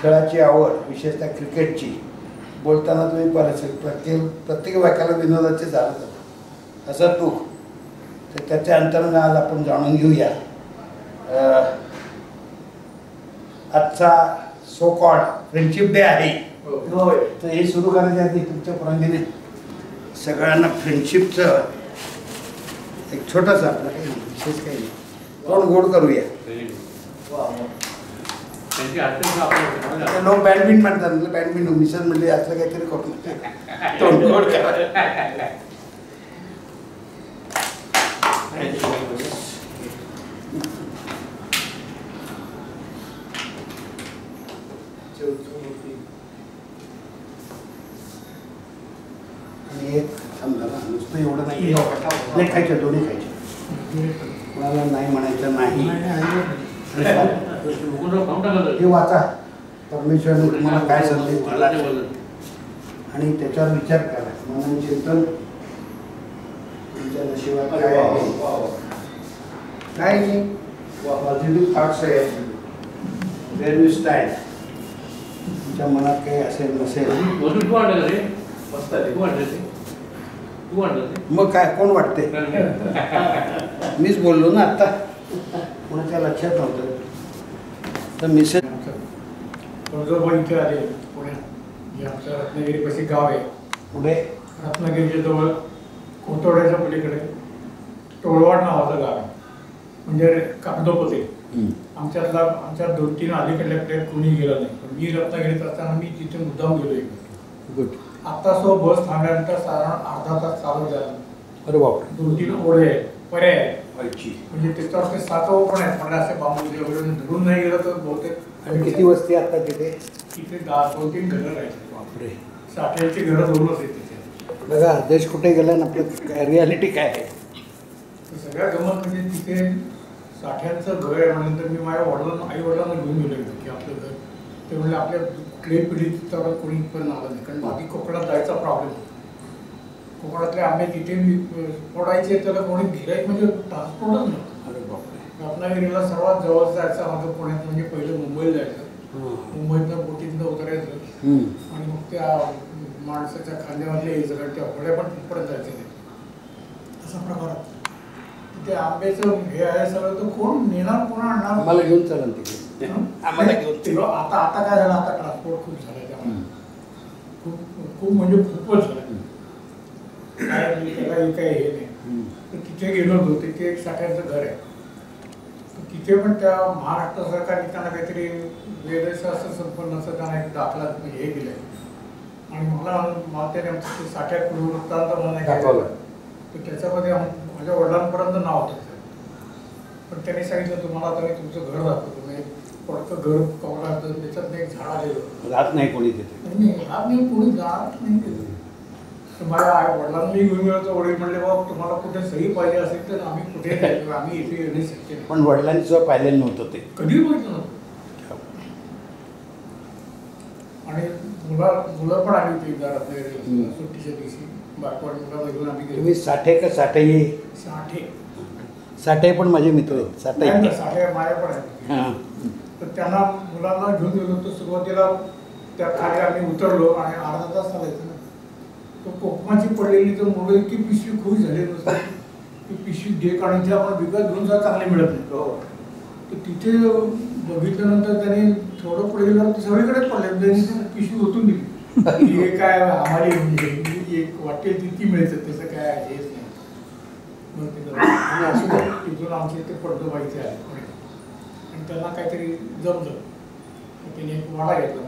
खेळाची आवड, विशेषतः क्रिकेटची, बोलताना तुम्ही प्रत्येक वाक्याला विनोदाचे झालं जातं, असं तू. तर त्याचे अंतर्मन आज आपण जाणून घेऊया. आजचा सो कॉल्ड फ्रेंडशिप डे आहे. तर हे सुरू करायच्या आधी तुमच्या परवानगीने सगळ्यांना फ्रेंडशिपचं एक छोटंसं आपलं काही विशेष काही नाही, तोंड गोड करूया. लोक बॅडमिंटन म्हणतात, बॅडमिंटन मिशन म्हणजे असलं काहीतरी करू, तोंड गोड करा. आणि एक समजा नुसतं एवढं नाही, नाही खायचं, दोन्ही खायचे, कोणाला नाही म्हणायचं नाही. हे वाचा, परमेश्वराने तुम्हाला काय संदेश दिला आणि त्याच्यावर विचार करा. मनन चिंतन तुमच्या नशिबात काय आहे, काय नाही. पॉझिटिव्ह थॉट्स आहे, वेर यू स्टँड. तुमच्या मनात काही असेल नसेल, मग काय कोण वाटते, मीच बोललो ना आत्ता, कोणाच्या लक्षात नव्हतं. तर मिसेस इथे आले पुण्यात, जे आमचं रत्नागिरीपाशी गाव आहे, पुढे रत्नागिरीच्या जवळ कोथोड्याच्या पलीकडे टोळवाड नावाचं गाव आहे, म्हणजे कागदोपते. आमच्या 2-3 अलीकडल्या प्लेयर कोणी गेलं नाही, पण मी रत्नागिरीत असताना मी तिथे मुद्दाम गेलो एक. गुड. आता बस थांबल्यानंतर साधारण अर्धा तास चालत जायला. अरे बापरे. 2-3 ओढे आहेत, पर्याय आहेत, म्हणजे त्याच्यावर ते साचव पण आहेत, म्हणजे असे बांबू वगैरे धरून नाही गेलं तर बहुतेक. किती वस्ती आता तिथे? तिथे 2-3 घरं राहायची. बापरे. साठ्यांची घरं 2च आहेत तिथे. बघा देश कुठे गेला ना, आपलं रियालिटी काय आहे. सगळ्या गमत म्हणजे तिथे साठ्यांचं घर आहे म्हणल्यानंतर मी माझ्या आई वडिलांना घेऊन गेलो की आपलं घर. ते म्हणजे आपल्या कुठल्याही पिढीत तर कोणी पण आलं नाही, कारण बाकी कोकणात जायचा प्रॉब्लेम. कोकणातले आंबे तिथे फोडायचे, त्याला कोणी गिराईक म्हणजे ट्रान्सपोर्टच नव्हतं. अरे बापरे. रत्नागिरीला सर्वात जवळ जायचं माझं पुण्यात म्हणजे पहिलं मुंबईला जायचं, मुंबईतनं बोटीतनं उतरायचं आणि मग त्या माणसाच्या खांद्यावरले यायचं, त्या होड्या पण तिथपर्यंत जायचं नाही, असा प्रकार. ते आंब्याचं हे आहे सगळं, तर कोण नेणार, कोण आणणार. आम्हाला घेऊन चालेल तिकडे, आम्हाला घेऊन. आता काय झालं, आता ट्रान्सपोर्ट खूप झालं, त्यामुळे खूप म्हणजे खूपच झालं. काय त्याला काही हे नाही. तर तिथे गेलो होतो, तिथे एक साठ्यांचं घर आहे. तिथे पण त्या महाराष्ट्र सरकारने त्यांना काहीतरी वेदशास्त्र संपन्नाचं त्यांना एक दाखला हे दिलाय. आणि मला त्याने साठ्यात वृत्तांत मला दाखवलं, तर त्याच्यामध्ये माझ्या वडिलांपर्यंत नाव होतं. पण त्यांनी सांगितलं तुम्हाला आता मी तुमचं घर दाखवतो, तुम्ही पडकं घर कवडाचं, त्याच्यात एक झाड आलेलं, राहत नाही कोणी तिथे. राहत नाही कोणी, जात नाही तिथे. तर माझ्या आई वडिलांनी घेऊन गेलो, तर वडील म्हणले बाबा तुम्हाला कुठे सही पाहिजे असेल तर आम्ही कुठे जायचो, आम्ही इथे येणे शक्य नाही. पण वडिलांनी सुद्धा पाहिलेलं नव्हतं ते, कधी बघितलं नव्हतं. आणि मुलं पण आली होती रत्नागिरीला सुट्टीच्या दिवशी, बायकोड मुलाला घेऊन आम्ही गेलो. तुम्ही साठे का साठे? साठे पण माझे मित्र आहेत. साठे माझ्या पण आहेत. तर त्यांना मुलांना घेऊन गेलो, तर सुरुवातीला त्या खाली आम्ही उतरलो आणि अर्धा तास चालायचं ना, तो कोकमाची पडलेली तर मुलं इतकी पिशवी खुश झाली नसतं की पिशवी घे, कारण इथे आपण विकत घेऊन जा चांगले मिळत नाही. तर तिथे बघितल्यानंतर त्यांनी थोडं पुढे गेलं, सगळीकडेच पडले, त्यांनी पिशवी ओतून दिली. हे काय आम्हाला एक वाटेल तितकी मिळतं, तसं काय हेच नाही. मग असं तिथून आमच्या इथे पडतो बाईचे आहे आणि त्यांना काहीतरी जमलं, त्याने एक वाडा घेतला.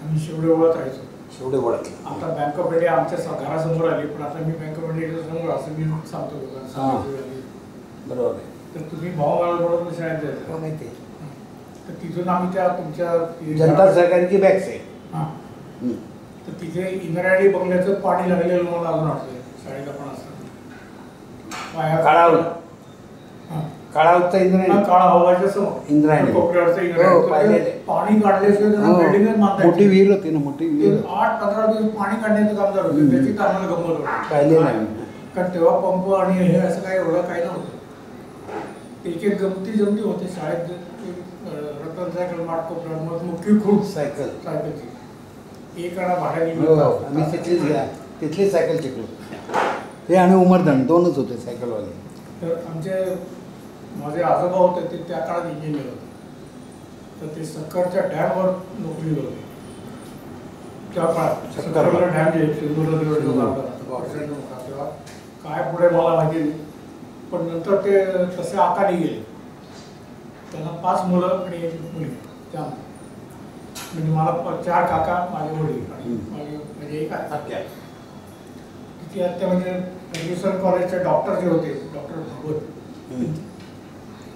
आम्ही शेवडे वळत राहायचो. शेवडे वळत. आता बँक ऑफ इंडिया आमच्या घरासमोर आली, पण आता मी बँक ऑफ इंडियाच्या समोर असं मी सांगतो बरोबर आहे. तर तुम्ही भाऊ शाळेत जायचं माहिती. तर तिथून आम्ही त्या तुमच्या जनता सहकारीची बॅग्स आहे. हां, तर तिथे इंद्रायणी बंगल्याचं पाणी लागलेलं मला अजून आठवतं. शाळेला पण असतं काळावरचा इंद्रायणी, काळा हवाच्या समोर इंद्रायणी, कोपऱ्यावरचं इंद्रायणी पाणी काढल्याशिवाय मोठी विहीर होती ना, मोठी विहीर. 8-15 दिवस पाणी काढण्याचं काम चालू होतं. त्याची आम्हाला गंमत होती, पाहिलेलं आहे. कारण तेव्हा पंप आणि हे असं काय एवढं काय नव्हतं. एक गमती जमती होते शाळेत. मोटरसायकल मार्क मग मुख्य खूप सायकल सायकलची एक आणा भाड्याने हो आम्ही तिथलीच सायकल शिकलो. ते आणि उमरधन दोनच होते सायकलवाले. तर माझे आजोबा होते ते त्या काळात इंजिनियर होते. तर ते सक्करच्या डॅमवर नोकरीला होते त्या काळात. सक्करला डॅम जे तेव्हा काय पुढे मला माहिती नाही, पण नंतर ते तसे आकाने गेले. त्यांना 5 मुलं आणि 1 मुलगी. त्यामुळे म्हणजे मला 4 काका, माझे वडील आणि म्हणजे एक आत्या. तिची आत्या म्हणजे फर्ग्युसन कॉलेजचे डॉक्टर जे होते, डॉक्टर भागवत,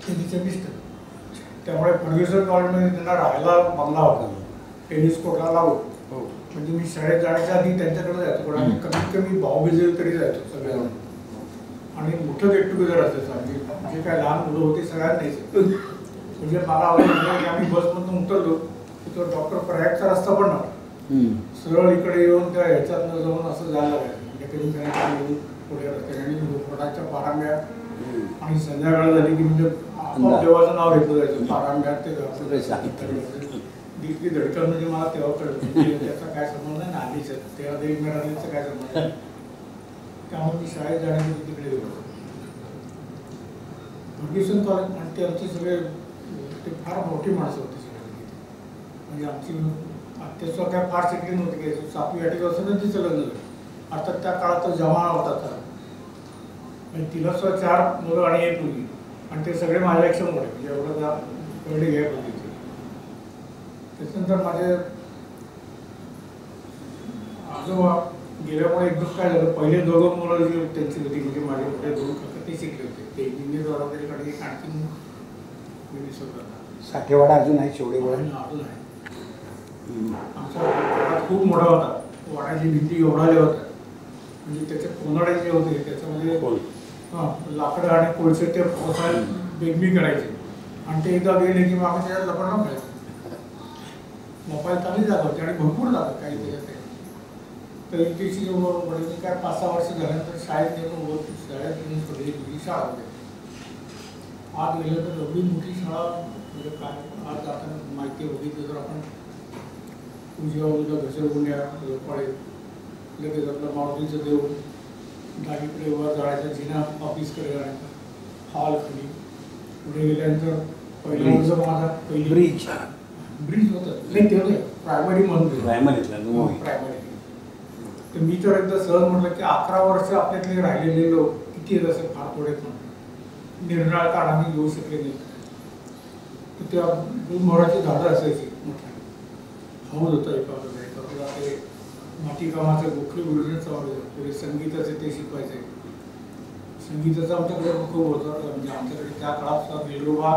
ते तिचे मिस्टर. त्यामुळे फर्ग्युसन कॉलेजमध्ये त्यांना राहायला बंगला होता, टेनिस कोर्टला लावून. म्हणजे मी शाळेत जाण्याच्या आधी त्यांच्याकडे जायचो, पण आम्ही कमीत कमी भाऊबीजेला तरी जायचो सगळ्यांना. आणि मोठं गेट टुगेदर असायचं. आम्ही जे काय लहान मुलं होती सगळ्यांना न्यायचं. म्हणजे मला आवडलं की आम्ही बसमधून उतरलो की तो डॉक्टर प्रयागचा रस्ता पण नव्हता, सरळ इकडे येऊन त्या ह्याच्यातनं जाऊन असं जायला लागायचं. म्हणजे कधी येऊन पुढे रस्त्याने पोटाच्या पारांब्या आणि संध्याकाळ झाली की म्हणजे आपोआप देवाचं नाव घेतलं जायचं. पारांब्यात ते दिलकी धडकन म्हणजे मला तेव्हा कळलं त्याचा काय संबंध नाही ना आधीच तेव्हा देवी मिळालीचं काय संबंध नाही. त्यामुळे मी शाळेत जाण्यासाठी तिकडे गेलो. फर्ग्युसन कॉलेज आणि ते आमचे सगळे ते फार मोठी माणसं होती सगळे. म्हणजे आमची आत्याचं काय फार शिकली नव्हती की 7वी 8वी असं तिचं लग्न झालं. अर्थात त्या काळात तो जमाना होता तर म्हणजे तिला सुद्धा 4 मुलं आणि 1 मुलगी आणि ते सगळे माझ्यापेक्षा मोठे. म्हणजे एवढं त्या कळले घ्यायला होती. त्याच्यानंतर माझे आजोबा गेल्यामुळे एकदम काय झालं, पहिले 2 मुलं जी त्यांची होती म्हणजे माझे मोठे 2 काका ते शिकले होते. ते इंजिनियर वगैरेकडे आणखी मी विसरलो. साठेवाडा अजून आहे, शेवडेवाडा अजून आहे. आमचा वाडा खूप मोठा होता. वाड्याची भिंती एवढाल्या होत्या म्हणजे त्याचे कोनाडे जे होते त्याच्यामध्ये लाकडं आणि कोळसे ते पावसाळ्यात बेगमी करायचे आणि ते एकदा गेले की मग आम्ही त्याच्यात लपड खायचो. लपायला चांगली जागा होती आणि भरपूर जागा काही त्याच्यात. तर इथे वडील काय 5-6 वर्ष झाल्यानंतर शाळेत नेऊन शाळेत सगळी शाळा होते. आत गेलं तर एवढी मोठी शाळा म्हणजे काय आत जाताना माहिती बघितलं तर आपण उजव्या घसरगुंड्या झोपाळे लगेच आपलं मारुतीचं देव, डावीकडे वर जायचं जिना ऑफिसकडे जायचं, हॉल खाली. पुढे गेल्यानंतर पहिला वर्ष माझा पहिली ब्रिज होतं नाही ते प्रायमरी म्हणून प्रायमरी. तर मी तर एकदा सहज म्हटलं की 11 वर्ष आपल्यातले राहिलेले लोक किती येत असेल, फार थोडे म्हणून निर्णय काढाने येऊ शकले नाही. तर त्या 2 मोराची झाडं असायची मोठी. हौद होतं एका बाजूला ते मातीकामाचं गोखले गुरुजींचं आवडतं. पुढे संगीताचे ते शिकवायचे. संगीताचं आमच्याकडे खूप होतं. म्हणजे आमच्याकडे त्या काळात वेल्लोबा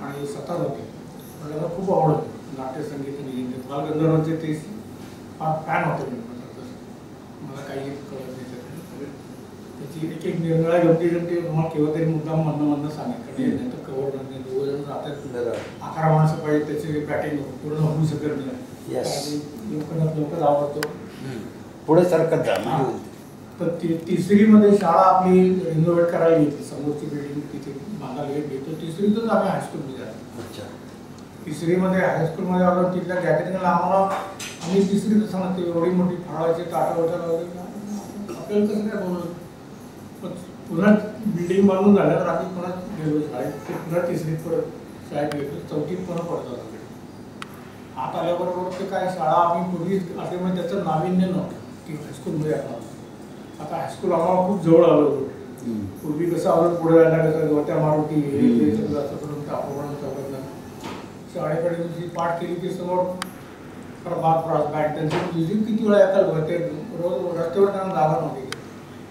आणि सतार होते. मला खूप आवडतं नाट्यसंगीत आणि बालगंधर्वांचे ते फार फॅन होते. मला काही कळत नाही त्याची एक निर्णय गमती तुम्हाला केव्हा तरी मुद्दाम म्हणणं सांगेल. नाही तर कवर नाही 2 जण राहतात, 11 माणसं पाहिजे त्याची बॅटिंग पूर्ण होऊ शकत नाही. लोकच आवडतो. पुढे सरकत जा. तर 3रीमध्ये शाळा आपली रिनोव्हेट करायला घेतली. समोरची बिल्डिंग तिथे बांधायला घेतली. 3रीतच आम्ही हायस्कूलमध्ये आलो. 3रीमध्ये हायस्कूलमध्ये आलो. तिथल्या गॅदरिंगला आम्ही 3रीत असताना ते एवढी मोठी फळाची ताटं वगैरे आपल्याला कसं काय बोललं. पण पुन्हा बिल्डिंग बांधून झाल्यावर आम्ही पुन्हा गेलो शाळेत. ते पुन्हा 3रीत परत शाळेत गेलो. 4थीत पुन्हा पडतो तिकडे. आत आल्याबरोबर ते काय शाळा आम्ही पूर्वी असे म्हणजे त्याचं नाविन्य नव्हतं की हायस्कूलमध्ये आलो. आता हायस्कूल आम्हाला खूप जवळ आलं होतं. पूर्वी कसं अजून पुढे जायला कसं गोत्या मारुती हे सगळं असं करून आपण चौकातलं शाळेकडे जी पाठ केली की समोर प्रभात बँक त्यांची म्युझिक किती वेळा ऐकायला ते रोज रस्त्यावर त्यांना जागा नव्हती.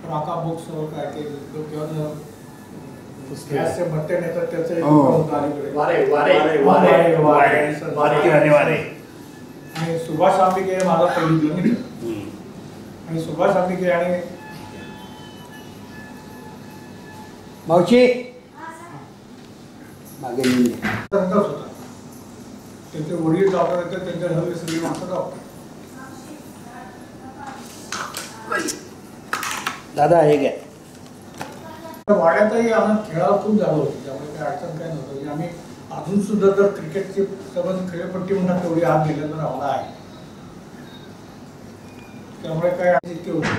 राका बुक्स काय ते किंवा गॅसचे भट्टे नेतात त्याचं आणि सुभाष आंबिके माझा पहिली मित्र. आणि सुभाष आंबिके आणि मावशी मागे होता. त्यांचे वडील डॉक्टर आहेत, त्यांच्या घरी सगळी माणसं डॉक्टर. दादा हे घ्या. वाड्यातही आम्हाला खेळायला खूप जागा होती. त्यामुळे काही अडचण काय नव्हतं. आम्ही अजून सुद्धा जर क्रिकेटचे संबंध खेळपट्टी म्हणतात तेवढी आत गेल्या तर हवा आहे. त्यामुळे काय इतके होते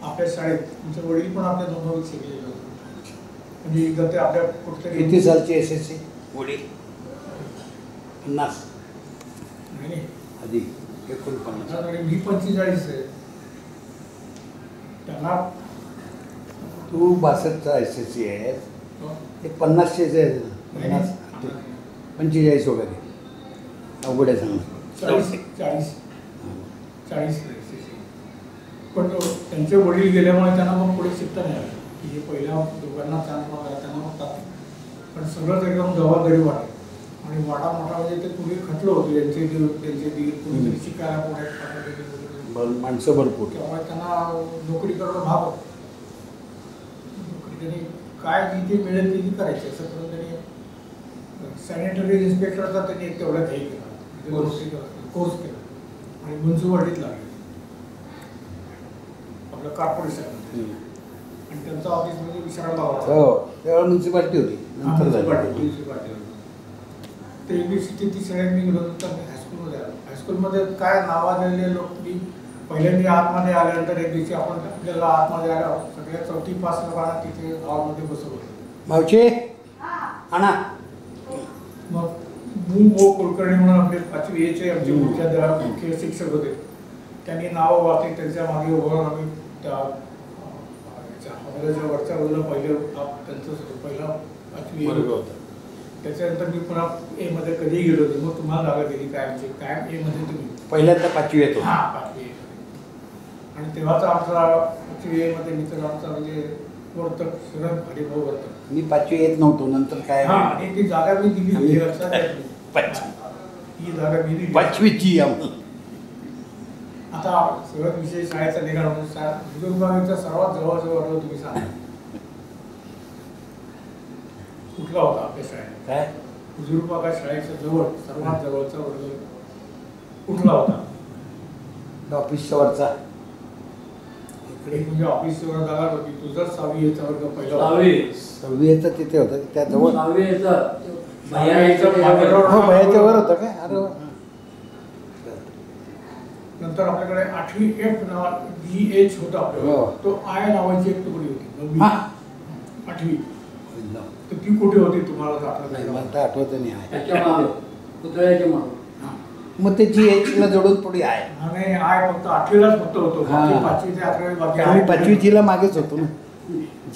आपल्या शाळेत तुमचे वडील पण आपल्या दोन शिकलेले होते. म्हणजे एकदा ते आपल्या कुठतरी किती सालची SSC वडील? 50 नाही आधी 49. आणि मी 45 आहे. त्यांना तू 62चा SSC आहे, ते 50चे आहे. 50 45 वगैरे अवघड आहे सांग. 40 पण त्यांचे वडील गेल्यामुळे त्यांना मग पुढे शिकता नाही आलं की हे पहिल्या दोघांना चान्स मागायला त्यांना म्हणतात. पण सगळंच एकदम जबाबदारी वाटते आणि वाटा मोठा म्हणजे ते पुढे खटलं होतं त्यांचे दीर कुणीतरी शिकायला पुढे माणसं भरपूर. त्यामुळे त्यांना नोकरी करणं भाग होतं. नोकरी त्यांनी काय जिथे मिळेल तिथे करायची असं करून त्यांनी सॅनिटरी इन्स्पेक्टरचा त्यांनी एक तेवढ्यात हे केला कोर्स केला आणि म्युन्सिपाल्टीत लागले आपलं कॉर्पोरेशन आणि त्यांचं ऑफिस म्हणजे विशाळा गावात. हो त्यावेळेला म्युन्सिपाल्टी होती, नंतर झाली. म्युन्सिपाल्टी ते युनिव्हर्सिटी ती सगळ्यात मी गेलो नंतर हायस्कूलमध्ये आलो. हायस्कूलमध्ये काय नावाजलेले लोक मी पहिल्यांदा आतमध्ये आल्यानंतर एक दिवशी आपण आपल्याला आतमध्ये आल्यावर सगळ्या 4थी पास लोकांना तिथे गावामध्ये बसवलं. मावशी आणा. मग मो कुलकर्णी म्हणून आपले 5वी आमचे मुख्य शिक्षक होते. त्यांनी नावं वाचली त्यांच्या मागे उभं आम्ही त्या हॉलच्या वरच्या बाजूला त्यांचं पहिला 5वी होतं. त्याच्यानंतर मी पुन्हा A मध्ये कधी गेलो होतो. मग तुम्हाला जागा दिली काय A मध्ये तुम्ही पहिल्यांदा 5वी येतो. हां 5वी आणि तेव्हाच आमचा 5वी A मध्ये मित्र आमचा म्हणजे वर्तक शरद हरिभाऊ वर्तक. मी 5वी येत नव्हतो, नंतर काय आणि ती जागा मी दिली लक्षात ही जागा मी दिली 5वीची. आता सगळ्यात विषय शाळेचा निघाला म्हणून विभागाचा सर्वात जवळजवळ वर्ग तुम्ही सांगा कुठला होता आपल्या शाळेत? काय हुजूरबागा शाळेच्या जवळ सर्वात जवळचा वर्ग कुठला होता? ऑफिसच्या वरचा इकडे म्हणजे ऑफिसवर जागा होती. तुझा 6वी याचा वर्ग पहिला 6वी येतं तिथे होतं त्या जवळ. 6वी याचा हो भयाच्या वर होतं काय? अरे नंतर आपल्याकडे 8वी F नावा DH होता आपल्याला. तो I नावाची एक तुकडी होती 8वी. तर ती कुठे होती तुम्हाला आठवत नाही, नाही? मला आठवत नाही आहे. त्याच्या मागे पुतळ्याच्या मागे. मग ते GH ला जोडून पुढे आहे. आणि I फक्त 8वीलाच फक्त होतो. बाकी 5वी ते 11वी बाकी आम्ही I 5वी ला मागेच होतो ना.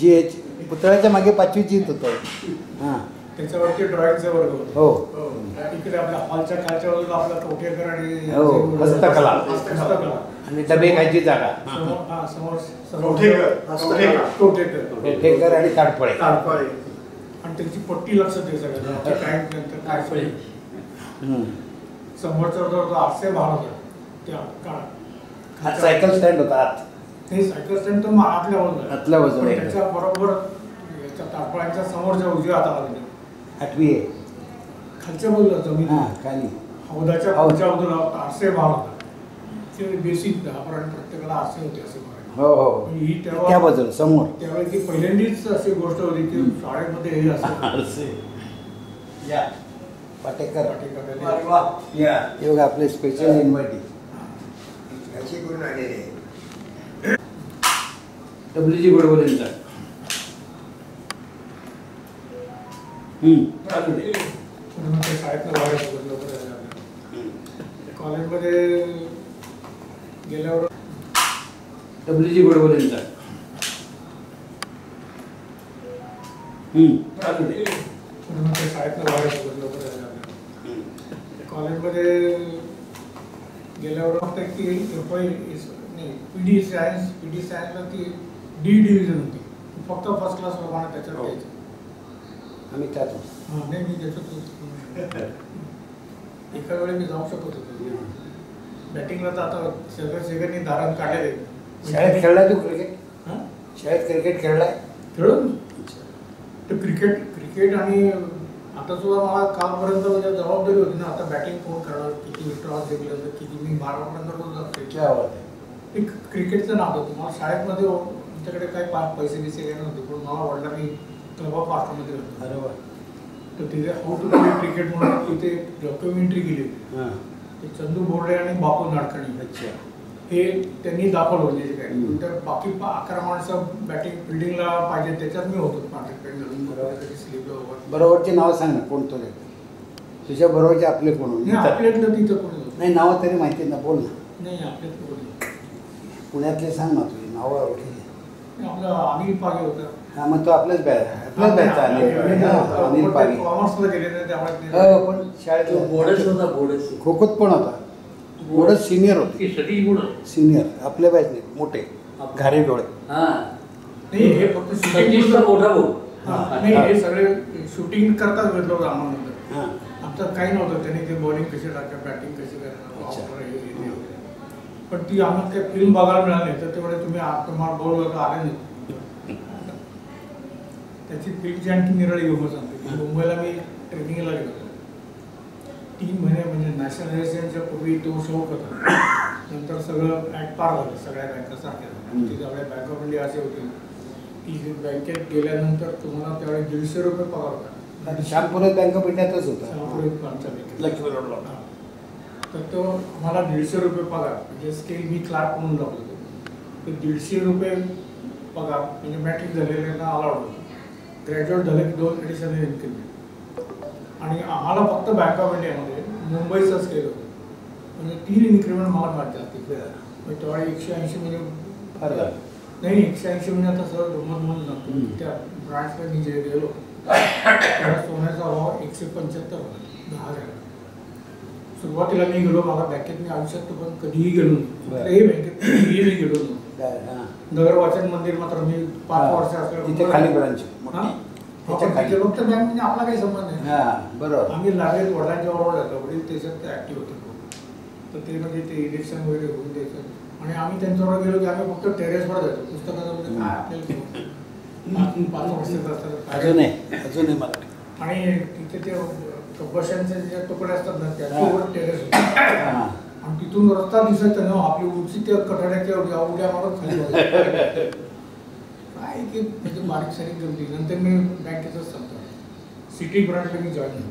GH पुतळ्याच्या मागे 5वी जीत होतो. हां त्याच्यावरती ड्रॉइंगचा वर्ग होता. हो. इकडे आपल्या हॉलच्या खालच्या बाजूला आपला कोठेकर आणि हो, हस्तकला. हस्तकला आणि डबे खायची जागा. कोठेकर आणि ताडफळे. आणि त्यांची पट्टी लक्षात आहे सगळ्यांना काय नंतर काय समोरचा जो आरसे भाग होता त्या काळात सायकल स्टँड होता आत. ते सायकल स्टँड तर आतल्या बाजूला आतल्या बाजूला. त्याच्या बरोबर याच्या ताडफळ्यांच्या समोरच्या उजव्या हाताला 8वी आहे. खालच्या बाजूला जमीन हां खाली हौदाच्या खालच्या बाजूला आरसे भाग होता. ते बेसिक 10पर्यंत प्रत्येकाला आरसे होते असे हो हो ही त्या बाजूला समोर. त्यावेळी ती पहिल्यांदीच अशी गोष्ट होती की शाळेमध्ये हे असं या पाटेकर पाटेकर या हे बघा आपले स्पेशल इन्व्हायटी WG गोडबोले यांचा. शाळेतनं बाहेर कॉलेजमध्ये गेल्यावर WG गोडबोले यांचा. शाळेतनं बाहेर कॉलेजमध्ये गेल्यावर फक्त की PD सायन्सला ती D डिव्हिजन होती. फक्त फर्स्ट क्लास लोकांना त्याच्यात द्यायचं. आम्ही त्यात नाही मी त्याच्यात एका वेळी मी जाऊ शकत होतो बॅटिंगला. तर आता शेखरनी दारात काढले. शाळेत खेळलाय तू क्रिकेट? शाळेत क्रिकेट खेळलाय? खेळून तर क्रिकेट आणि आता सुद्धा मला कालपर्यंत म्हणजे जबाबदारी होती ना. आता बॅटिंग कोण करणार, किती स्ट्रॉस जिंकले तर किती, मी 12पर्यंत रोज जातो. एक क्रिकेटचं नाव होतं मला शाळेमध्ये. आमच्याकडे काही पैसे बिसे घेणं नव्हते पण मला वडिलांनी क्लब ऑफ आर्टमध्ये होतं. अरे वा. तर तिथे हाऊ टू प्ले क्रिकेट म्हणून तिथे डॉक्युमेंटरी केली होती. हां ते चंदू बोर्डे आणि बापू नाडकर्णी अच्छा हे त्यांनी दाखवलं होते जे काय. तर बाकी 11 माणसं बॅटिंग फिल्डिंगला पाहिजे त्याच्यात मी होतो पार्टिसिपेट करून स्लीपला वगैरे. बरोबरचे नाव सांग ना कोण तो तुझ्या बरोबरचे आपले कोण नाही आपल्यातलं तिथं कोणी होतं नाही नावं तरी माहिती ना बोल ना. नाही आपल्यातलं कोणी पुण्यातले सांग ना तुझी नावं ओळखी नाही, आपलं अनिल पागे होतं. हा मग तो आपल्याच बॅचचा अनिल पागी. कॉमर्सला गेले नाही त्यामुळे हो पण शाळेत बोर्डच होता बोर्डच खो खोत पण होता बोर्डच सिनियर होते सगळी बोर्ड सिनियर आपल्या बॅचने मोठे घारे डोळे. हा नाही हे फक्त सतीशचा शूटिंग मोठा भाऊ. नाही हे सगळे शूटिंग करताच भेटलो होतं आम्हाला नंतर. हां आमचं काही नव्हतं त्यांनी ते बॉलिंग कशी टाकतात बॅटिंग कशी अच्छा. करणार हे वगैरे. पण ती आम्हाला काही फिल्म बघायला मिळाली नाही तर तेवढे तुम्हाला बोल होता आले नाही. त्याची फिल्मची आणखी निराळी गंमत सांगते. मुंबईला मी ट्रेनिंगला गेलो होतो 3 महिने म्हणजे नॅशनल रेसिडेन्सच्या पूर्वी तो शौक होता. नंतर सगळं ॲट पार झालं सगळ्या बँका सारख्या तिथे आपल्या बँक ऑफ इंडिया असे होते की बँकेत गेल्यानंतर तुम्हाला त्यावेळेस 150 रुपये पगार होता. श्यामपुरात बँक ऑफ इंडियातच होता आमच्या बँकेत. लक्ष्मी रोडला. तर तो मला 150 रुपये पगार म्हणजे स्केल मी क्लार्क म्हणून लागलो होतो. तर 150 रुपये पगार म्हणजे मॅट्रिक झालेल्यांना अलाउड होतं. ग्रॅज्युएट झालं की 2 ॲडिशनल इन्क्रीमेंट. आणि आम्हाला फक्त बँक ऑफ इंडियामध्ये मुंबईचंच केलं होतं म्हणजे 3 इन्क्रीमेंट मला मिळतात तिथे. म्हणजे तेव्हा 180 म्हणजे फार झालं. नाही 180 म्हणजे आता सगळं गंमत म्हणून सांगतो. त्या ब्रांचला मी जे गेलो तेव्हा सोन्याचा भाव 175 होता 10,000. सुरुवातीला मी गेलो मला बँकेत मी आयुष्यात पण कधीही गेलो नाही. कुठल्याही बँकेत कधीही मी गेलो नाही. हां नगर वाचन मंदिर मात्र मी 5 वर्ष तिथे खाली ब्रांच फक्त बँक म्हणजे आपला काही संबंध नाही. हां बरोबर. आम्ही लागेल वडिलांच्या बरोबर जातो वडील त्याच्यात ते ॲक्टिव्ह होते. तर ते म्हणजे ते इलेक्शन वगैरे होऊन द्यायचं आणि आम्ही त्यांच्याबरोबर गेलो की आम्ही फक्त टेरेसवर जातो. पुस्तकाचं म्हणजे काय आपल्याला 5 वर्षाचं असतात अजूनही मला आणि तिथे ते कपशांचे जे तुकडे असतात ना त्याच्यावर टेरेस होते. आणि तिथून रस्ता दिसत ना आपली उंची त्या कठड्याच्या उड्या मारत खाली काय की म्हणजे बारीक सारीक जमली. नंतर मी बँकेतच सांगतो सिटी ब्रँचला मी जॉईन झालो.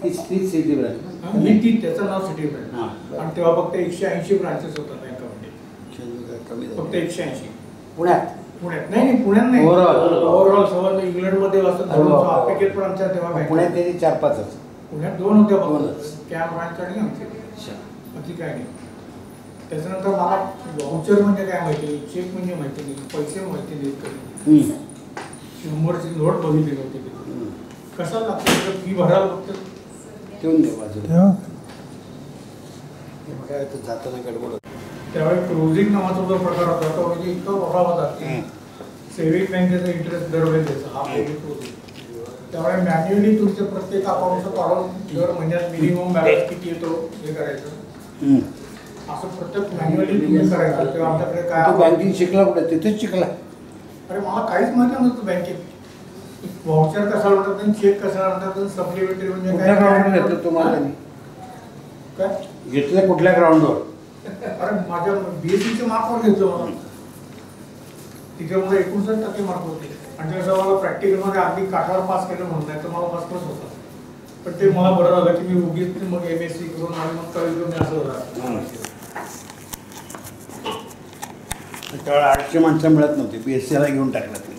तीच सिटी ब्रांच मी ती त्याचं नाव सिटी ब्रँच. हां आणि तेव्हा फक्त 180 ब्रांचेस होतात बँकामध्ये. कमी फक्त 180 पुण्यात नाही पुण्यात नाही ओव्हरऑल सर्व इंग्लंडमध्ये असतात. आफ्रिकेत पण आमच्या तेव्हा पुण्यात त्याची 4-5च. पुण्यात 2 होत्या दोनच. फक्त कॅब ब्रांच आणि आमची बाकी काय नाही. त्याच्यानंतर मला व्हाउचर म्हणजे काय माहिती नाही चेक म्हणजे माहिती नाही पैसे माहिती नाही कधी. 100ची नोट बघितली नव्हती कधी. कशाला लागतं फी भरायला फक्त ठेवून दे बाजूला. बघा जाताना गडबड होतं. त्यावेळी क्लोजिंग नावाचा जो प्रकार होता तो म्हणजे इतका मोठा होता की सेव्हिंग बँकेचा इंटरेस्ट दरवेळेस द्यायचा हा क्लोजिंग. त्यामुळे मॅन्युअली तुमचे प्रत्येक अकाउंटचं काढून दर महिन्यात मिनिमम बॅलन्स किती येतो हे करायचं. असं प्रत्येक मॅन्युअली तुम्ही करायचं. तेव्हा आमच्याकडे काय बँकिंग शिकला कुठे तिथेच शिकला. अरे मला काहीच माहिती नव्हतं बँकेत. व्हाउचर कसा म्हणतात चेक कसा म्हणतात सप्लिमेंटरी म्हणजे कुठल्या ग्राउंडवर घेतलं तुम्हाला काय घेतलं कुठल्या ग्राउंडवर. अरे माझ्या बीएससीच्या मार्कवर घेतलं मला. तिथे मला 59% मार्क होते आणि त्याचं मला प्रॅक्टिकलमध्ये अगदी काठावर पास केलं म्हणून नाही तर मला फर्स्ट क्लास होता. पण ते मला बरं झालं की मी उगीच मग MSc करून आणि मग कळलं मी असं होतं. त्यावेळेला 800 माणसं मिळत नव्हती BScला घेऊन टाकलं.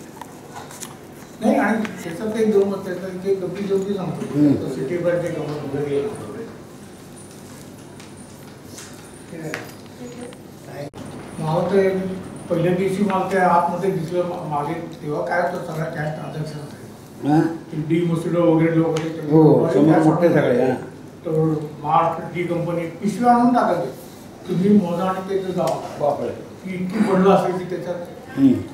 नाही आणि त्याचं ते गमत त्याचं एक गमती सांगतो सिटी ब्रँचचे गमत वगैरे मला ते पहिल्या दिवशी मला त्या आतमध्ये दिसलं मागे तेव्हा काय होतं सगळ्या कॅश ट्रान्झॅक्शन होते. डी मोसिडो वगैरे लोक होते मोठे सगळे. तर मार्क डी कंपनी पिशवी आणून टाकायचे तुम्ही मोजा आणि त्याचं जावं बापरे की इतकी पडलं असायची त्याच्यात.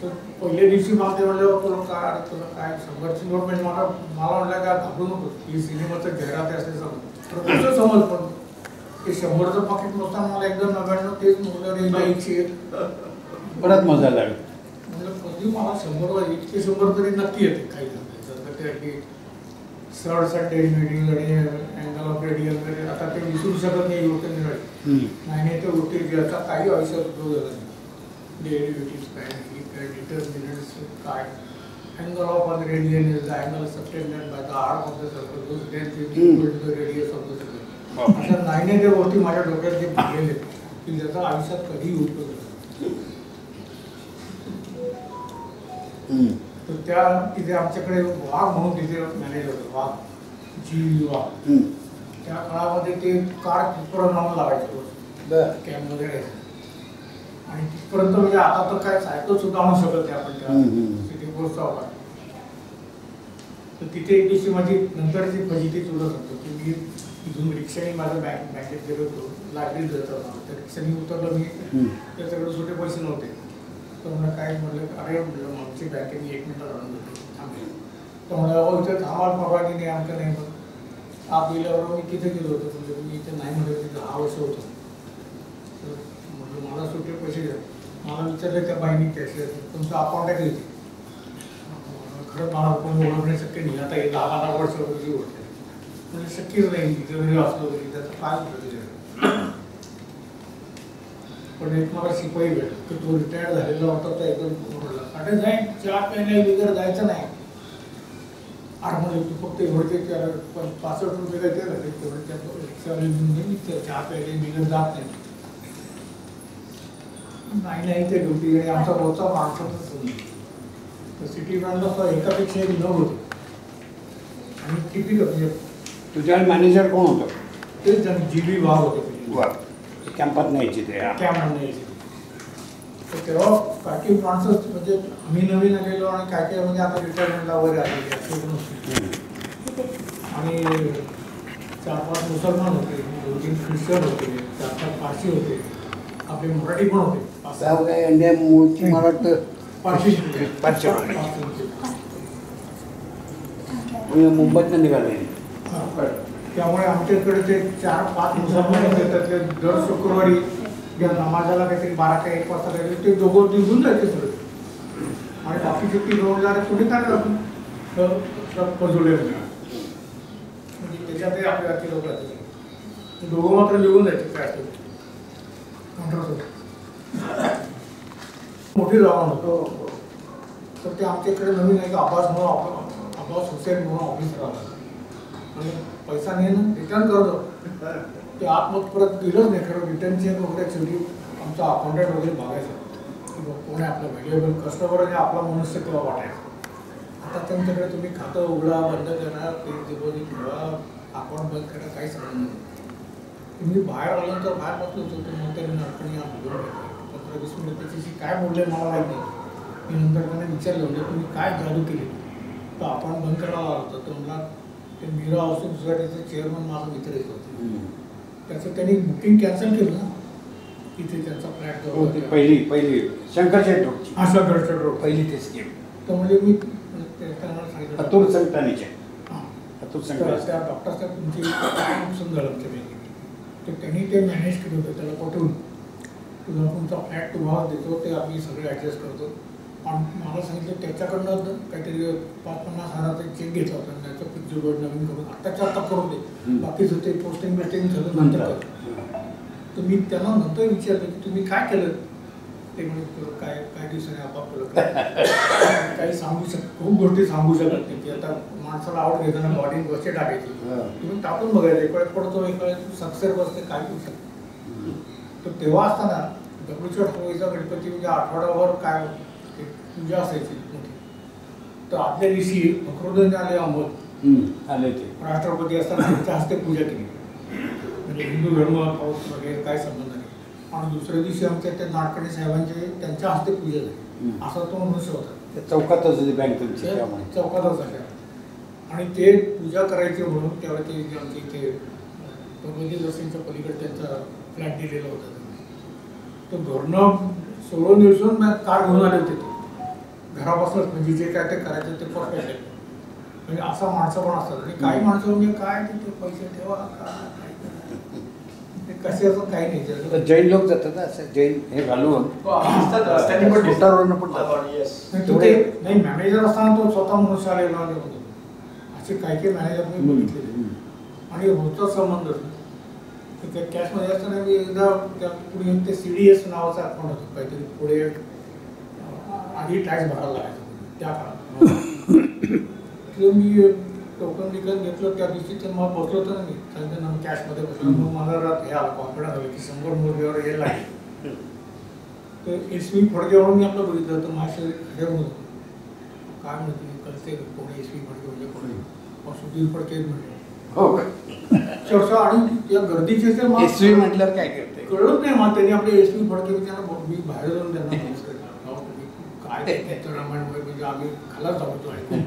तर पहिल्या दिवशी मला ते म्हणलं तुला काय 100ची नोट म्हणजे मला म्हटलं काय घाबरू नको ही सिनेमाचं जाहिरात असते समज कसं समज. पण ते 100चं पाकिट मोजताना मला एकदम 99 तेच मोजलं 101 परत मोजायला लागलं. म्हणजे कधी मला 100 इतके 100 तरी नक्की येते काही सरसट डेरिव्हेटिव्ह आणि अँगल ऑफ रेडियल वगैरे आता ते विसरू शकत नाही होते नाही ते होतील याचा काही आयुष्यात उपयोग झाला नाही. डेरिव्हेटिव्ह काय डिटर्मिनंट्स काय angle of one radian is the angle subtended by the arc of the circle. Those length is equal to the radius of the circle. अशा नाहीने त्या गोष्टी माझ्या डोक्यात जे भरलेले की त्याचा आयुष्यात कधी उपयोग होतो. तर त्या तिथे आमच्याकडे वाघ म्हणून तिथे मॅनेज होतं. वाघ जी वाघ त्या काळामध्ये ते कार तिथपर्यंत नाव लावायचं कॅम्प वगैरे. आणि तिथपर्यंत म्हणजे आता तर काय सायकल सुद्धा आणू शकत नाही आपण त्या सिटी पोस्टचा होता. तर तिथे एक दिवशी माझी नंतरची फजिती तुला सांगतो की मी इथून रिक्षाने माझं बँकेत गेलो होतो. लायब्ररीत जात होता. त्या रिक्षाने उतरलो मी. त्याच्याकडे सुटे पैसे नव्हते. तर मला काय म्हणलं अरे म्हटलं आमची बँकेने 1 मिनिट आणून देते थांबले. तर म्हणलं इथे थांबायला परवानगी नाही आमचं नाही. मग आप गेल्यावर मी तिथे गेलो होतो. म्हणजे मी इथे नाही म्हणलं तिथे 10 वर्ष होतो. तर म्हटलं मला सुटे पैसे द्या. मला विचारलं त्या बाईने कॅश तुमचं अकाउंट आहे का? खरंच मला कोणी ओळखणे शक्य नाही. आता 10-12 वर्ष वगैरे ओळखले म्हणजे शक्यच नाही. तिथे जरी असलो तरी त्याचं काय उपयोग. पण एक मला शिपाई भेटला की तो रिटायर्ड झालेला होता. तर एकदम म्हटलं अरे जाईल चहा प्यायला वगैरे जायचं नाही. अरे म्हणजे तू फक्त एवढे 65 रुपये काय ते झाले तेवढे त्या रिक्षावाले चहा प्यायला वगैरे जात नाही. नाही ते ड्युटी आणि आमचा रोजचा माणसाचा तर सिटी बँकला एकापेक्षा एक न होते. आणि टिपिकल म्हणजे तुझ्या मॅनेजर कोण होतं? ते GB वाघ होते. कॅम्पात न्यायची ते कॅम्प न्यायचे. तर तेव्हा काही माणसं म्हणजे आम्ही नवीन आलेलो आणि काय म्हणजे आता रिटायरमेंटला वगैरे आलेले आणि 4-5 मुसलमान होते, 2-3 ख्रिश्चन होते, 4-5 पारशी होते, आपले मराठी पण होते. असं काय इंडिया मूळची मला वाटतं पारशी मुंबईतनं निघाले. त्यामुळे आमच्याकडे ते 4-5 मुसलमान होते. त्यातले दर शुक्रवारी या नमाजाला काहीतरी 12 का 1 वाजता काहीतरी ते दोघं निघून जायचे सगळे. आणि बाकीचे 3-4 कुठे काय पजोडे म्हणजे त्याच्यातही आपल्या बाकी लोक राहते. दोघं मात्र निघून जायचे काय असतं मोठी जागा होतो. तर ते आमच्याकडे नवीन आहे की अब्बास हुसेन म्हणून ऑफिसर आला आणि पैसा नाही ना रिटर्न करतो. ते आतमध्ये परत गेलंच नाही. खरं रिटर्न चेक वगैरे शेवटी आमचा अकाउंटंट वगैरे बघायचा की कोण आहे आपला व्हॅल्युएबल कस्टमर आणि आपला मनुष्य किंवा वाटायचा. आता त्यांच्याकडे तुम्ही खातं उघडा बंद करा ते डिपॉझिट ठेवा अकाउंट बंद करा काही सांगणार नाही. तुम्ही बाहेर आल्यानंतर बाहेर बसलो होतो तर मग त्यांनी अडचणी 15-20 मिनिट त्याच्याशी काय बोलले मला माहीत नाही. मी नंतर त्यांना विचारलं म्हणजे तुम्ही काय जादू केली तर अकाउंट बंद करायला आला होता. तर मला ते मीरा हाऊसिंग सोसायटीचे चेअरमन माझा मित्र येत होते. त्याचं त्यांनी बुकिंग कॅन्सल केलं ना तिथे त्यांचा फ्लॅट पहिली शंकरशेठ रोड. हा शंकरशेठ रोड पहिली ते स्कीम. तर म्हणजे मी त्यांना सांगितलं अतुल संतानीचे अतुल संतानी त्या डॉक्टर साहेब तुमची काय नुकसान झालं आमच्या बँकेत. तर त्यांनी ते मॅनेज केलं होतं. त्याला पटवून तुमचा फ्लॅट तुम्हाला देतो ते आम्ही सगळे ॲडजस्ट करतो. आणि मला सांगितलं त्याच्याकडनं काहीतरी 5-50 हजाराचा चेक घेतला होता आणि त्याचं पिक्चर बोर्ड नवीन करून आत्ताच्या आत्ता करून दे बाकीचं ते पोस्टिंग बेस्टिंग झालं नंतर कर. तर मी त्यांना नंतर विचारलं की तुम्ही काय केलं. ते म्हणजे काय दिवसाने आपापलं काही सांगू खूप गोष्टी सांगू शकत नाही की आता माणसाला आवड घेताना बॉडी कसे टाकायची तुम्ही टाकून बघायचं एक वेळेस पडतो एक वेळेस सक्सेस बसते काय करू शकतो. तर तेव्हा असताना दगडूशेठ हलवाईचा गणपती म्हणजे आठवड्यावर काय पूजा असायची मोठी. तर आदल्या दिवशी फखरुद्दीन आले अहमद आले ते राष्ट्रपती असताना त्यांच्या हस्ते पूजा केली. म्हणजे हिंदू धर्म पाऊस वगैरे काय संबंध नाही. आणि दुसऱ्या दिवशी आमच्या त्या नाडकर्णी साहेबांचे त्यांच्या हस्ते पूजा झाली. असा तो मनुष्य होता. चौकातच होती बँक तुमची चौकातच झाल्या. आणि ते पूजा करायची म्हणून त्यावेळी ते आमच्या इथे भगवती रस्त्यांच्या पलीकडे त्यांचा फ्लॅट दिलेला होता. तो घरनं सोडून दिवसून कार घेऊन आले होते. घरापासूनच म्हणजे जे काय ते करायचं ते परफेक्ट आहे. म्हणजे असा माणसं पण असतात. आणि काही माणसं म्हणजे काय तिथे पैसे ठेवा काय कशाचं काही नाही. जैन लोक जातात ना असं जैन हे घालून नाही मॅनेजर असताना तो स्वतः मनुष्य आलेला होतो. असे काही मॅनेजर मी बघितलेले आणि रोजचा संबंध त्या कॅशमध्ये असताना मी एकदा त्या पुढे ते CDS नावाचा अकाउंट होतं काहीतरी पुढे आधी टॅक्स भरायला लागायचं त्या काळात. तिथं मी टोकन विकत घेतलं त्या दिवशी तर मग बसलो होतो ना मी त्यांच्या कॅशमध्ये बसलो मग मला रात हे आलं कॉन्फिडन्स आलं की 100 मूल्यावर हे लागेल. तर एस.व्ही. फडकेवरून मी आपलं बघितलं तर माझ्या हे होतं काय म्हणते कळते कोणी एस.व्ही. फडके म्हणजे कोणी सुधीर फडके म्हणजे हो का? चर्चा आणि त्या गर्दीचे ते मग एस.व्ही. म्हटल्यावर काय करते? कळत नाही मग त्यांनी आपले एस.व्ही. फडके त्यांना मी बाहेर जाऊन त्यांना नमस्कार केला. काय त्याचं रामायण म्हणजे आम्ही खालाच जातो ऐकून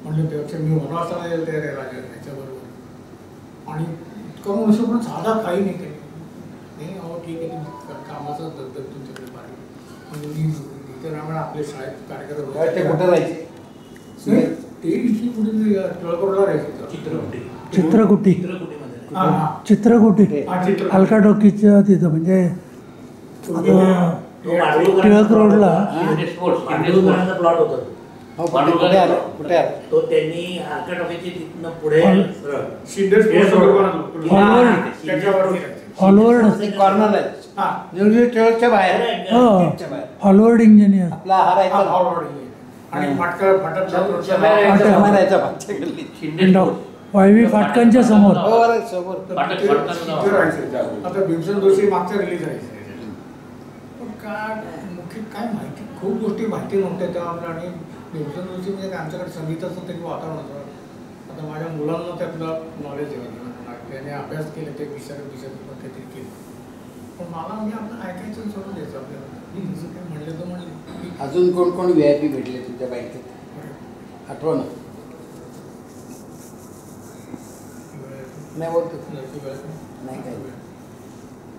म्हणजे त्यापेक्षा मी वनवासाला यायला तयार आहे राजा त्याच्याबरोबर आणि इतकं मनुष्य पण साधा काही नाही त्यांनी नाही अहो ठीक आहे तुम्ही कामाचं दगदग तुमच्याकडे पाहिजे म्हणजे मी इथे रामायण आपले शाळेत कार्यक्रम ते कुठं राहायचे? ते इथली कुठे टिळकरोडला राहायचे चित्रकुटी हां हां चित्रकुटी हा, चित्र. अलका टॉकीजच्या तिथं म्हणजे आता टिळक रोडला प्लॉट होता हो, कुठे आलं? कुठे आलं? तो त्यांनी आर्का टॉकीची तिथनं पुढे शिंदे स्पोर्ट्स दुकानात हॉलवर त्याच्यावरती हॉलवर्ड कॉर्नर आहे हां न्यूझी टिळकच्या बाहेर हो गेटच्या बाहेर. हॉलवर्ड इंजिनियर आपला हा राहायचा आणि फाटका फाटक राहायचा मागच्या गल्लीत. वायवी फाटकांच्या समोर हो, बरं, समोर. आता भीमसेन जोशी मागच्या रिलीज आहे पण काय मुख्य काय माहिती खूप गोष्टी माहिती नव्हत्या तेव्हा आपल्या आणि भीमसेन जोशी म्हणजे काय आमच्याकडे संगीताचं तरी वातावरण होतं आता माझ्या मुलांना त्यातलं नॉलेज आहे त्याने अभ्यास केले ते विसर काहीतरी केलं पण मला म्हणजे आपलं ऐकायचं सोडून द्यायचं आपल्याला मी जसं काय म्हणलं तर म्हणले अजून कोण कोण VIP भेटले तुझ्या बँकेत आठवण नाही बोलतो नाही काय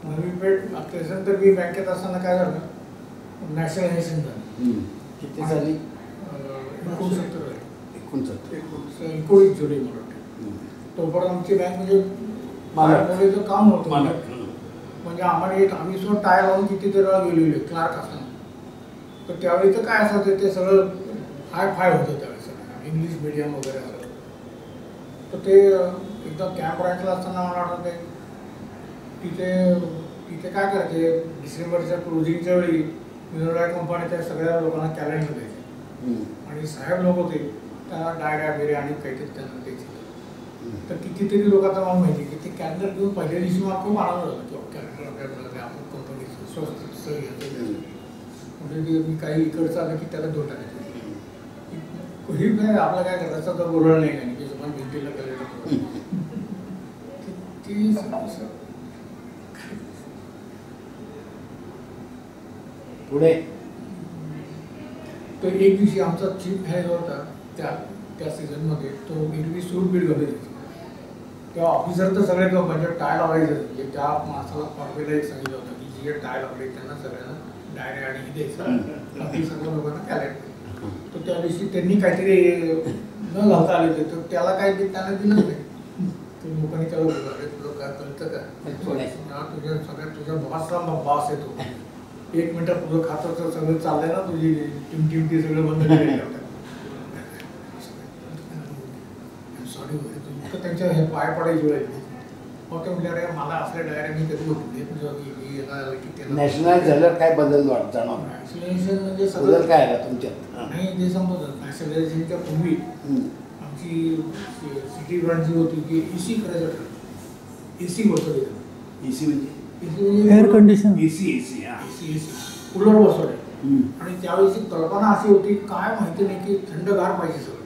नवी पेठ त्याच्यानंतर मी बँकेत असताना काय झालं नॅशनलायझेशन झालं किती झाली? 19 जुलै मला वाटतं तोपर्यंत आमची बँक म्हणजे मालकाचं काम होतं म्हणजे आम्हाला आम्ही सुद्धा टाय लावून कितीतरी वेळा गेलेलो क्लार्क असताना तर त्यावेळी तर काय असायचं ते सगळं हाय होतं त्यावेळेस सगळं इंग्लिश मिडियम वगैरे असं तर ते एकदा कॅम्प ब्रांचला असताना मला आठवतं तिथे काय करायचे डिसेंबरच्या क्लोजिंगच्या वेळी विनोडा कंपनीच्या सगळ्या लोकांना कॅलेंडर द्यायचे आणि साहेब लोक होते त्यांना डायऱ्या बिऱ्या आणि काहीतरी त्यांना द्यायचे तर कितीतरी लोकांना मला माहिती की ते कॅलेंडर घेऊन पहिल्या दिवशी मला खूप आनंद झाला किंवा कॅलेंडर आपल्याला आपण कंपनीचं स्वस्त सही म्हणजे मी काही इकडचं आलं की त्याला दोन टाकायचं ही काय आपला काय करायचं तर बोलणं नाही आणि की तुम्हाला भिंतीला कॅलेंडर ती पुढे तर एक दिवशी आमचा चीफ हॅज होता त्या सीझनमध्ये तो एरवी सूट बीट घालून यायचा तेव्हा ऑफिसर तर सगळे म्हणजे टाय लावायचं म्हणजे त्या माणसाला फॉर्म्युला एक सांगितलं होतं की जे टाय लावले त्यांना सगळ्यांना डायरी आणि द्यायचं बाकी सगळ्या लोकांना कॅलेंडर तर त्या दिवशी त्यांनी काहीतरी न घालता आले होते तर त्याला काही त्यांना दिलं नाही ते लोकांनी त्याला बोलवलं तुला काय कळतं का तुझ्या बॉसला बॉस येतो 1 मिनिटात तुझं खातं तर सगळं चाललंय ना तुझी टिमटी सगळं बंद केलं सॉरी तर त्यांच्या हे पाय पडायची वेळ मग ते म्हटलं अरे मला असल्या डायऱ्या मी कधी होतो नॅशनल झाल्यावर काय बदल जाणवला? नॅशनलायझेशन म्हणजे बदल सगळं काय आला तुमच्यात? नाही ते समजतं नॅशनलायझेशनच्या पूर्वी आमची सिटी ब्रांच जी होती की AC करायचं ठरलं AC बसवली AC म्हणजे एअर कंडिशन AC कूलर बसवले आणि त्यावेळेची कल्पना अशी होती काय माहिती नाही की थंडगार पाहिजे सगळं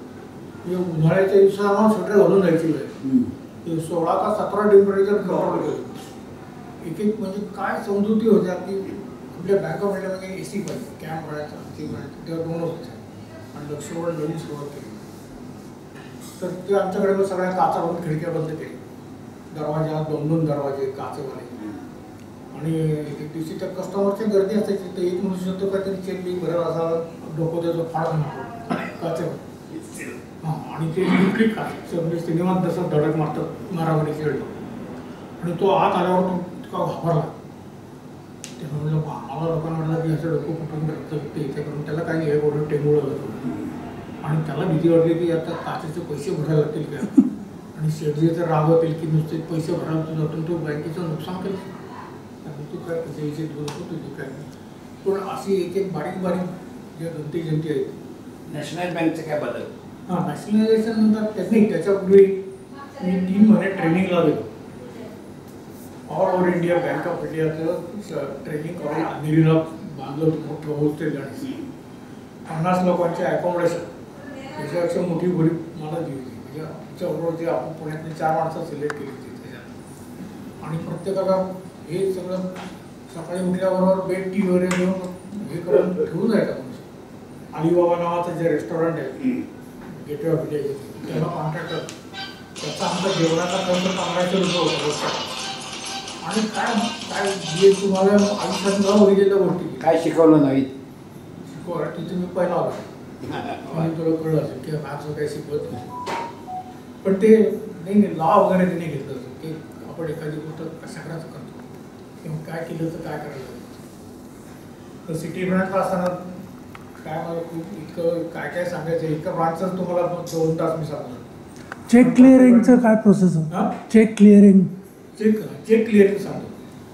म्हणजे उन्हाळ्याच्या दिवसात आम्हाला स्वेटर घालून जायची वेळ 16 का 17 टेम्परेचर कंट्रोल केलं एक म्हणजे काय समजुती होत्या की आपल्या बँक ऑफ इंडियामध्ये AC पाहिजे कॅम्प करायचा तेव्हा 2 होते आणि लक्षवर नवीन सुरुवात केली तर ते आमच्याकडे सगळ्या काचा लावून खिडक्या बंद केल्या दरवाजा 2 दरवाजे काचेवाले आणि एक दिवशी त्या कस्टमरची गर्दी असायची तर एक मनुष्य तो काहीतरी चेक बरं असा डोकं त्याचं फाड घालतो काचेवर हां आणि ते क्लिक करायचं म्हणजे सिनेमात जसं धडक मारतं मारामारीची वेळ आणि तो आत आल्यावर तो इतका घाबरला ते म्हणलं आम्हाला लोकांना म्हटलं की ह्याचं डोकं कुठून रक्त इथे करून त्याला काही हे बोलून टेंगुळ आणि त्याला भीती वाटली की आता काचेचे पैसे भरायला लागतील का आणि शेवटी तर रागवतील की नुसते पैसे भरायला तुझं जाऊन तो बँकेचं नुकसान केलं तू काय पैसे तुझी काय पण अशी एक बारीक जे जंती आहेत नॅशनल बँकचे काय बदल? हां, नॅशनलायझेशन नंतर त्यांनी त्याच्यापूर्वी मी 3 महिने ट्रेनिंगला गेलो. All over India bank of इंडियाचं ट्रेनिंग करून अंधेरीला बांधलं होतं मोठं हॉस्टेल आणि 50 लोकांचे अकोमोडेशन. त्याच्यापेक्षा मोठी घोडी मला दिली होती. म्हणजे आमच्याबरोबर जे आपण पुण्यातली 4 माणसं सिलेक्ट केली होती त्याच्यात. आणि प्रत्येकाला हे सगळं सकाळी उठल्याबरोबर बेड टी वगैरे घेऊन हे करून ठेवून जायचं माणूस. अलिबाबा नावाचं जे रेस्टॉरंट आहे गेटवे ऑफ इंडिया त्याला कॉन्ट्रॅक्टर त्याचा आमचा जेवणाचा खर्च 1500 रुपये होता रोजचा. आणि काय काय जे तुम्हाला आयुष्यात न बघितलेल्या गोष्टी काय शिकवलं नाही? शिकवा तिथे मी पहिला होता आणि तुला कळलं असेल की मागचं काही शिकवत नाही. पण ते नाही लॉ वगैरे त्यांनी घेतलं होतं की आपण एखादी गोष्ट कशा करायचं करतो किंवा काय केलं तर काय करायचं. तर सिटी ब्रँचला असताना काय मला खूप इतकं काय काय सांगायचं इतकं ब्रांचच तुम्हाला 2 तास मी सांगतो. चेक क्लिअरिंगचं काय प्रोसेस हां? होतं? चेक क्लिअरिंग चेक क्लिअरिंग सांगतो.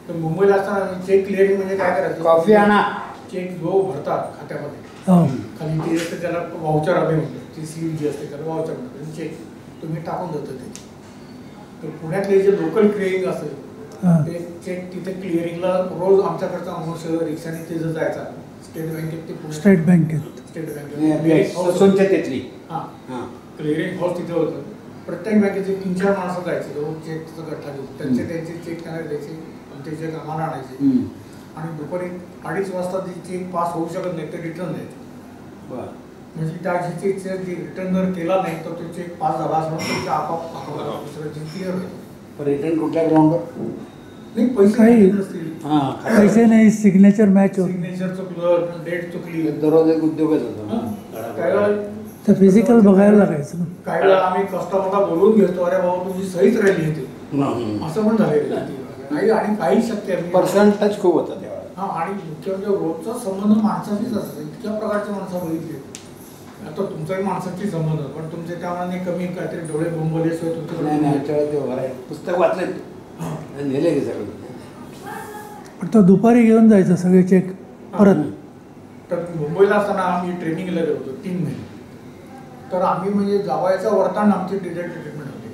तर मुंबईला असताना चेक क्लिअरिंग म्हणजे काय करायचं? कॉफी आणा. चेक जो भरतात खात्यामध्ये हो. खाली ते असतं त्याला वाउचर आम्ही म्हणतो. ती सील जी असते त्याला वाउचर म्हणतो. चेक तुम्ही टाकून देतं ते. तर पुण्यातले जे लोकल क्लिअरिंग असेल हां. ते चेक तिथे क्लिअरिंगला रोज आमच्याकडचा माणूस रिक्षाने तिथं जायचा. स्टेट बँकेत ते पुणे स्टेट बँकेत. स्टेट बँकेत ससूनच्या तिथली. हां हां. क्लिअरिंग हाऊस तिथे होतं. प्रत्येक बँकेचे 3-4 माणसं जायचे रोज चेकचा गठ्ठा घेऊन त्यांचे चेक त्यांना द्यायचे आणि ते चेक आम्हाला आणायचे. आणि दुपारी 2:30 वाजता जे चेक पास होऊ शकत नाही ते रिटर्न द्यायचे. बरं. म्हणजे त्या चेकचा जे रिटर्न जर केला नाही तर तो चेक पास झाला असं तुमच्या आपाप अकाउंटला दुसरं चेक क्लिअर होईल. रिटर्न कुठल्या ग्राउंडवर? नाही पैसे काही- नसतील. हां. पैसे नाही, सिग्नेचर मॅच होत. सिग्नेचर चुकलं डेट चुकली. दररोज एक उद्योगच होतो. काही वेळा तर फिजिकल बघायला लागायचं ना. काही वेळा आम्ही कस्टमरला बोलून घेतो अरे बाबा तुमची सहीच राहिली होती असं पण झालेलं आहे. आणि काही शक्य नाही. पर्सेंटेज खूप होता तेव्हा. हा आणि मुख्य म्हणजे रोजचा संबंध माणसाशीच असतो. इतक्या प्रकारचे माणसं बघितली. आता तुमचाही माणसाशी संबंध पण तुमचे त्यामुळे कमी काहीतरी डोळे बोंबले नाही नाही तुमच्याकडे त्यावेळेला ते भराय पुस्तक वाचले नेले की सगळं. पण तो दुपारी घेऊन जायचं सगळे चेक परत. तर मुंबईला असताना आम्ही ट्रेनिंगला गेलो होतो 3 महिने. तर आम्ही म्हणजे जावायच्या वरताना आमची डिटेक्ट ट्रीटमेंट होती.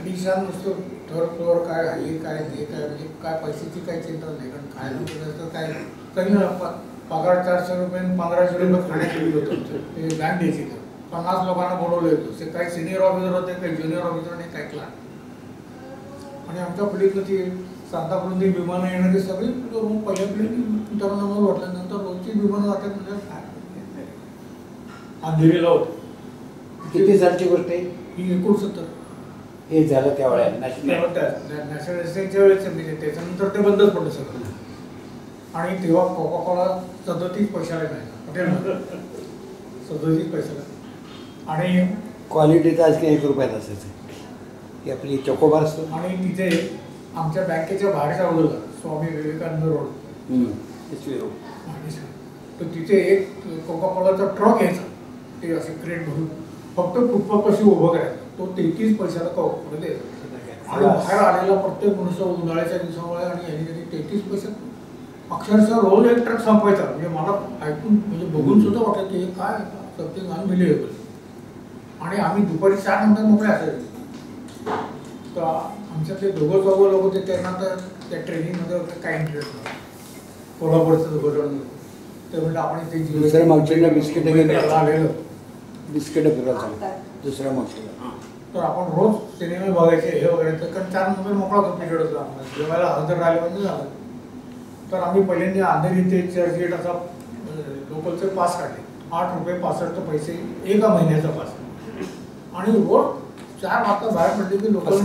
आणि ईशान नुसतं थर्ड फ्लोअर काय हे काय ते काय म्हणजे काय पैशाची काही चिंता नाही. कारण खायला तर काय काही पगार 400 रुपये 1500 रुपये खाण्यात गेली होतं. ते बँक द्यायची. 50 लोकांना बोलवलं होतं. ते काही सिनियर ऑफिसर होते काही ज्युनियर ऑफिसर आणि काही क्लार्क. आणि आमच्या पिढीतनं ती सांताक्रूज विमानं येणारी सगळी पहिल्या पिढीत टर्मिनल वाटल्यानंतर रोजची विमानं जातात म्हणजे काय अंधेरीला होतं. किती सालची गोष्ट आहे ही 69. हे झालं त्यावेळेला नॅशनल. नॅशनल रेसिडेन्सच्या वेळेस म्हणजे त्याच्यानंतर ते बंदच पडलं सगळं. आणि तेव्हा कोका कोला 37 पैशाला मिळायचा हॉटेलमध्ये 37 पैशाला. आणि क्वालिटीचा आज काही 1 रुपयात असायचं. ही आपली चोकोबार असतो. आणि तिथे आमच्या बँकेच्या बाहेरच्या बाजूला Swami Vivekananda road SV road. तर तिथे एक कोका कोलाचा ट्रक यायचा. ते असे क्रेट भरून फक्त फुटपाथपाशी उभं करायचं. तो 33 पैशाला कोका द्यायचा. आणि बाहेर आलेला प्रत्येक मनुष्य उन्हाळ्याच्या दिवसामुळे आणि यांनी त्यांनी 33 पैशात अक्षरशः रोज एक ट्रक संपवायचा. म्हणजे मला ऐकून म्हणजे बघून सुद्धा वाटलं की हे काय समथिंग अनबिलिव्हेबल. आणि आम्ही दुपारी 4 नंतर मोकळे असायचे. तर आमच्यातले दोघं लोक होते त्यांना तर त्या ट्रेनिंगमध्ये काय इंटरेस्ट नव्हता. कोल्हापूरचं दोघं ते म्हणजे आपण ते दुसऱ्या मावशीला बिस्किट आलेलं बिस्किट फिरायला सांगतात दुसऱ्या मावशीला. तर आपण रोज सिनेमे बघायचे हे वगैरे. तर कारण 4 नंतर मोकळा होता पिरियड होता आम्हाला जेवायला हजर राहिले म्हणजे झालं. तर आम्ही पहिल्यांदा अंधेरी ते चर्चगेट असा लोकलचे पास काढले. 8 रुपये 65 पैसे 1 महिन्याचा पास. आणि रोज 4 वाजता बाहेर पडले की लोकल